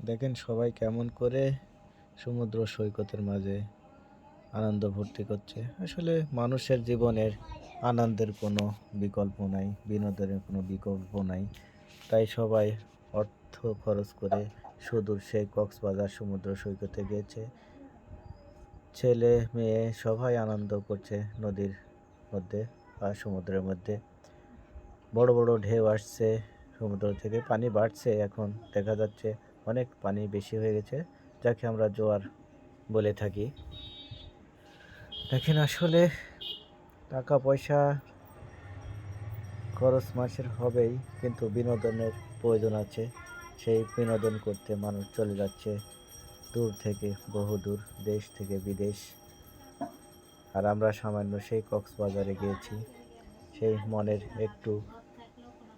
দেখেন সবাই কেমন করে সমুদ্র সৈকতের মাঝে আনন্দ ভর্তি করছে। আসলে মানুষের জীবনের আনন্দের কোনো বিকল্প নাই, বিনোদনের কোনো বিকল্প নাই। তাই সবাই অর্থ খরচ করে সুদূর সেই কক্সবাজার সমুদ্র সৈকতে গিয়েছে। ছেলে মেয়ে সবাই আনন্দ করছে নদীর মধ্যে বা সমুদ্রের মধ্যে। বড় বড় ঢেউ আসছে সমুদ্র থেকে, পানি বাড়ছে, এখন দেখা যাচ্ছে অনেক পানি বেশি হয়ে গেছে, যাকে আমরা জোয়ার বলে থাকি। দেখেন আসলে টাকা পয়সা খরচ মাসের হবেই, কিন্তু বিনোদনের প্রয়োজন আছে। সেই বিনোদন করতে মানুষ চলে যাচ্ছে দূর থেকে বহুদূর, দেশ থেকে বিদেশ। আর আমরা সামান্য সেই কক্সবাজারে গিয়েছি সেই মনের একটু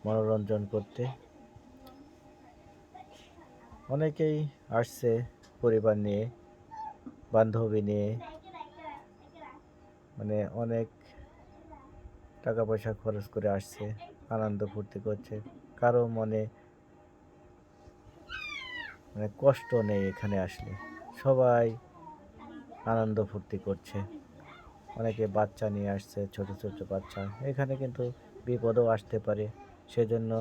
মনোরঞ্জন করতে। অনেকেই আসছে পরিবার নিয়ে, বান্ধবী নিয়ে, মানে অনেক টাকা পয়সা খরচ করে আসছে, আনন্দ ফুর্তি করছে। কারো মনে মানে কষ্ট নেই এখানে আসলে, সবাই আনন্দ ফুর্তি করছে। অনেকে বাচ্চা নিয়ে আসছে, ছোট ছোট বাচ্চা। এখানে কিন্তু বিপদও আসতে পারে, সেজন্য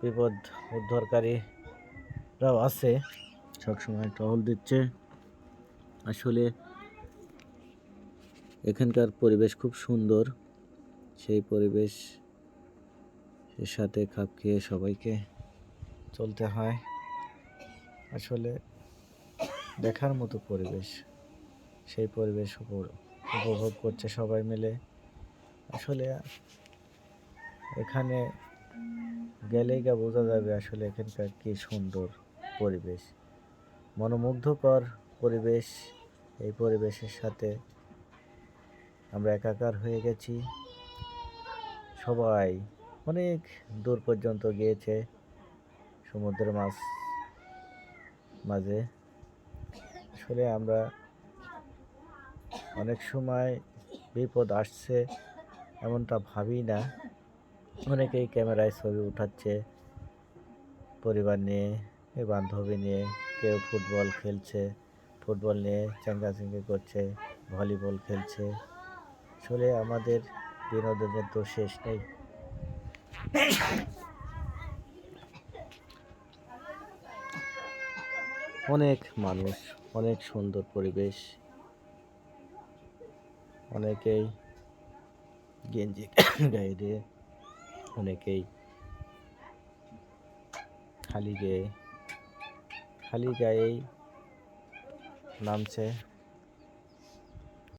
বিপদ উদ্ধারকারীরাও আছে, সবসময় টহল দিচ্ছে। আসলে এখানকার পরিবেশ খুব সুন্দর, সেই পরিবেশের সাথে খাপ খেয়ে সবাইকে চলতে হয়। আসলে দেখার মতো পরিবেশ, সেই পরিবেশ উপভোগ করছে সবাই মিলে। আসলে এখানে গেলেই গা বোঝা যাবে আসলে এখানকার কি সুন্দর পরিবেশ, মনোমুগ্ধকর পরিবেশ। এই পরিবেশের সাথে আমরা একাকার হয়ে গেছি। সবাই অনেক দূর পর্যন্ত গিয়েছে সমুদ্রের মাঝে। আসলে আমরা অনেক সময় বিপদ আসছে এমনটা ভাবি না। অনেকেই ক্যামেরায় ছবি উঠাচ্ছে পরিবার নিয়ে, বান্ধবী নিয়ে। কেউ ফুটবল খেলছে, ফুটবল নিয়ে চাঙ্গাচাঙ্গি করছে, ভলিবল খেলছে। আসলে আমাদের বিনোদনের তো শেষ নেই। অনেক মানুষ, অনেক সুন্দর পরিবেশ। অনেকেই গেঞ্জি গায়ে দিয়ে, অনেকেই খালি গায়েই নামছে